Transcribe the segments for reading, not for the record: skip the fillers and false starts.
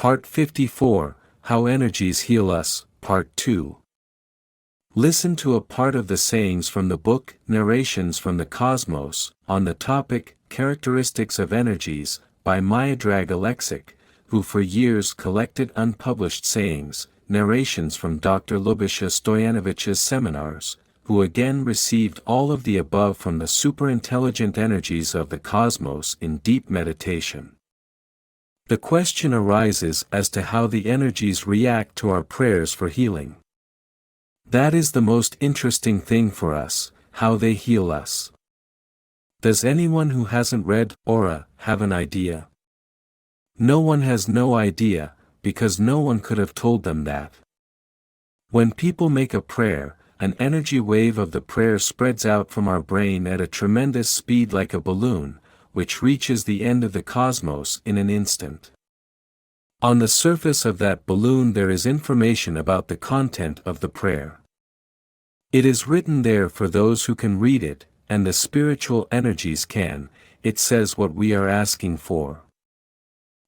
Part 54, How Energies Heal Us, Part 2. Listen to a part of the sayings from the book, Narrations from the Cosmos, on the topic, Characteristics of Energies, by Miodrag Alexic, who for years collected unpublished sayings, narrations from Dr. Lubisha Stojanovich's seminars, who again received all of the above from the superintelligent energies of the cosmos in deep meditation. The question arises as to how the energies react to our prayers for healing. That is the most interesting thing for us, how they heal us. Does anyone who hasn't read Aura have an idea? No one has no idea, because no one could have told them that. When people make a prayer, an energy wave of the prayer spreads out from our brain at a tremendous speed like a balloon, which reaches the end of the cosmos in an instant. On the surface of that balloon there is information about the content of the prayer. It is written there for those who can read it, and the spiritual energies can. It says what we are asking for.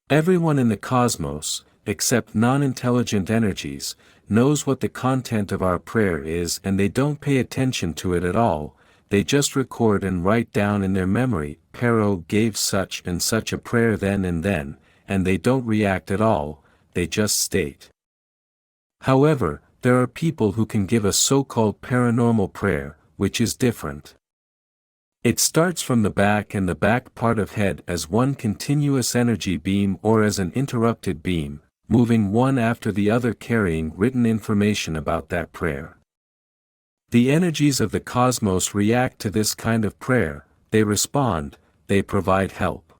Everyone in the cosmos, except non-intelligent energies, knows what the content of our prayer is, and they don't pay attention to it at all. They just record and write down in their memory, Pero gave such and such a prayer then, and they don't react at all, they just state. However, there are people who can give a so-called paranormal prayer, which is different. It starts from the back and the back part of head as one continuous energy beam or as an interrupted beam, moving one after the other carrying written information about that prayer. The energies of the cosmos react to this kind of prayer, they respond, they provide help.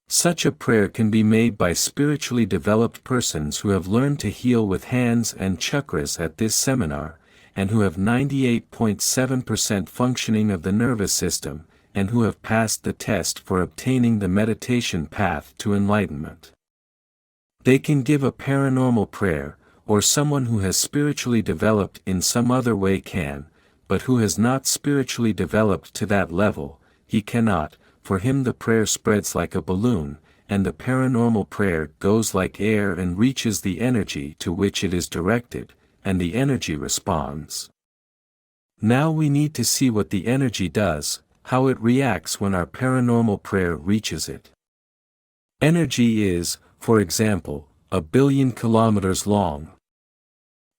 Such a prayer can be made by spiritually developed persons who have learned to heal with hands and chakras at this seminar, and who have 98.7% functioning of the nervous system, and who have passed the test for obtaining the meditation path to enlightenment. They can give a paranormal prayer, or someone who has spiritually developed in some other way can, but who has not spiritually developed to that level, he cannot. For him the prayer spreads like a balloon, and the paranormal prayer goes like air and reaches the energy to which it is directed, and the energy responds. Now we need to see what the energy does, how it reacts when our paranormal prayer reaches it. Energy is, for example, 1 billion kilometers long.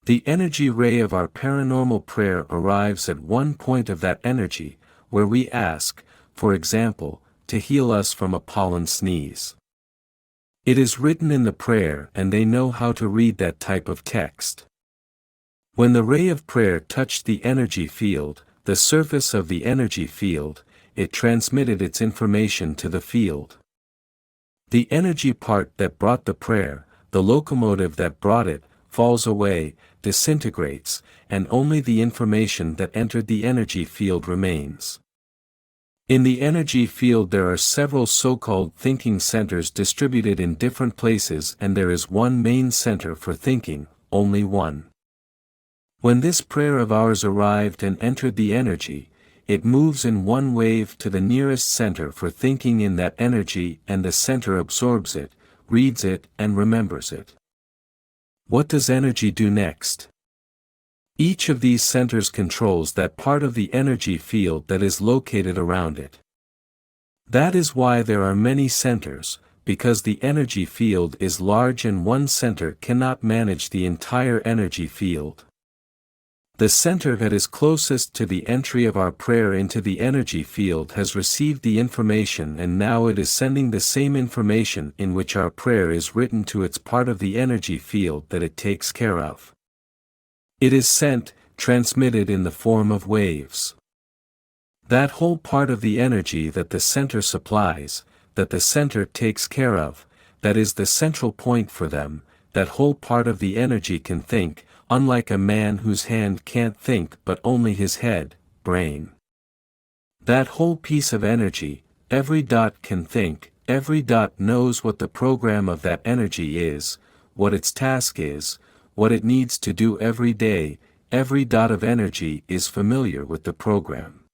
The energy ray of our paranormal prayer arrives at one point of that energy, where we ask, for example, to heal us from a pollen sneeze. It is written in the prayer and they know how to read that type of text. When the ray of prayer touched the energy field, the surface of the energy field, it transmitted its information to the field. The energy part that brought the prayer, the locomotive that brought it, falls away, disintegrates, and only the information that entered the energy field remains. In the energy field there are several so-called thinking centers distributed in different places, and there is one main center for thinking, only one. When this prayer of ours arrived and entered the energy, it moves in one wave to the nearest center for thinking in that energy, and the center absorbs it, reads it, and remembers it. What does energy do next? Each of these centers controls that part of the energy field that is located around it. That is why there are many centers, because the energy field is large and one center cannot manage the entire energy field. The center that is closest to the entry of our prayer into the energy field has received the information, and now it is sending the same information in which our prayer is written to its part of the energy field that it takes care of. It is sent, transmitted in the form of waves. That whole part of the energy that the center supplies, that the center takes care of, that is the central point for them, that whole part of the energy can think, unlike a man whose hand can't think but only his head, brain. That whole piece of energy, every dot can think, every dot knows what the program of that energy is, what its task is, what it needs to do every day. Every dot of energy is familiar with the program.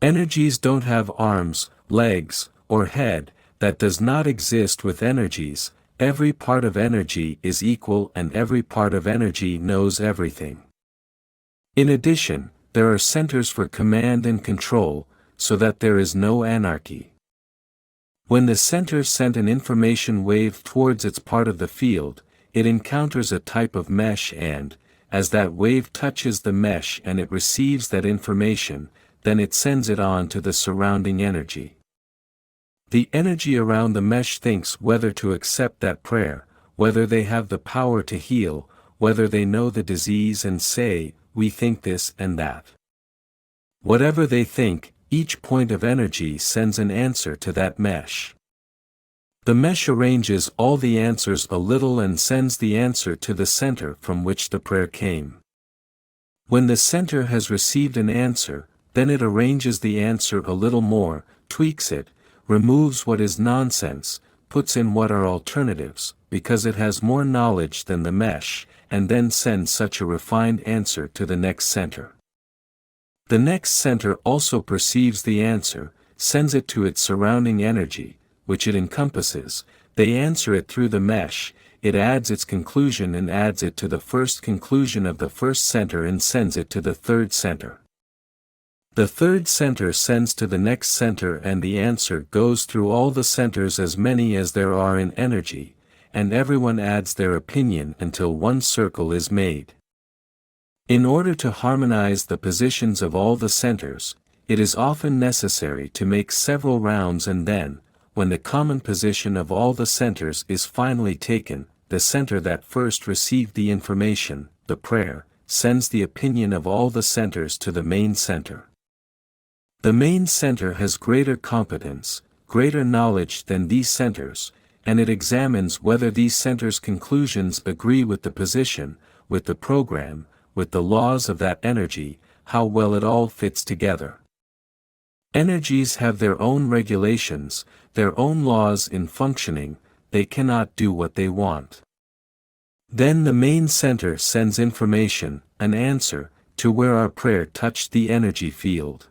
Energies don't have arms, legs, or head, that does not exist with energies. every part of energy is equal and every part of energy knows everything. In addition, there are centers for command and control, so that there is no anarchy. When the center sent an information wave towards its part of the field, it encounters a type of mesh and, as that wave touches the mesh and it receives that information, then it sends it on to the surrounding energy. The energy around the mesh thinks whether to accept that prayer, whether they have the power to heal, whether they know the disease and say, "We think this and that." Whatever they think, each point of energy sends an answer to that mesh. The mesh arranges all the answers a little and sends the answer to the center from which the prayer came. When the center has received an answer, then it arranges the answer a little more, tweaks it, removes what is nonsense, puts in what are alternatives, because it has more knowledge than the mesh, and then sends such a refined answer to the next center. The next center also perceives the answer, sends it to its surrounding energy, which it encompasses, they answer it through the mesh, it adds its conclusion and adds it to the first conclusion of the first center and sends it to the third center. The third center sends to the next center and the answer goes through all the centers as many as there are in energy, and everyone adds their opinion until one circle is made. In order to harmonize the positions of all the centers, it is often necessary to make several rounds and then, when the common position of all the centers is finally taken, the center that first received the information, the prayer, sends the opinion of all the centers to the main center. The main center has greater competence, greater knowledge than these centers, and it examines whether these centers' conclusions agree with the position, with the program, with the laws of that energy, how well it all fits together. Energies have their own regulations, their own laws in functioning, they cannot do what they want. Then the main center sends information, an answer, to where our prayer touched the energy field.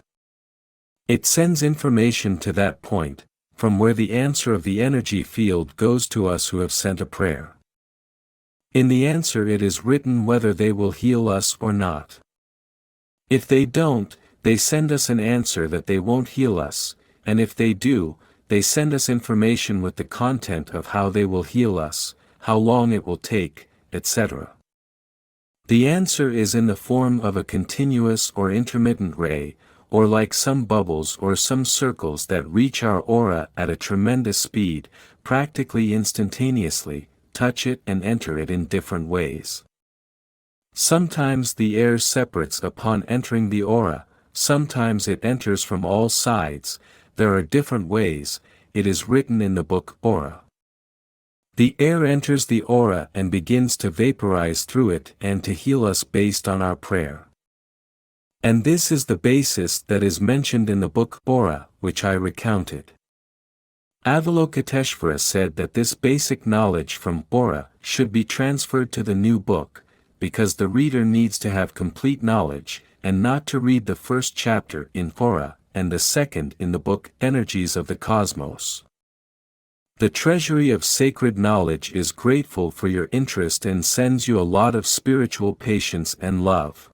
It sends information to that point, from where the answer of the energy field goes to us who have sent a prayer. In the answer it is written whether they will heal us or not. If they don't, they send us an answer that they won't heal us, and if they do, they send us information with the content of how they will heal us, how long it will take, etc. The answer is in the form of a continuous or intermittent ray, or like some bubbles or some circles that reach our aura at a tremendous speed, practically instantaneously, touch it and enter it in different ways. Sometimes the air separates upon entering the aura, sometimes it enters from all sides, there are different ways, it is written in the book Aura. The air enters the aura and begins to vaporize through it and to heal us based on our prayer. And this is the basis that is mentioned in the book Aura, which I recounted. Avalokiteshvara said that this basic knowledge from Aura should be transferred to the new book, because the reader needs to have complete knowledge, and not to read the first chapter in Aura, and the second in the book Energies of the Cosmos. The treasury of sacred knowledge is grateful for your interest and sends you a lot of spiritual patience and love.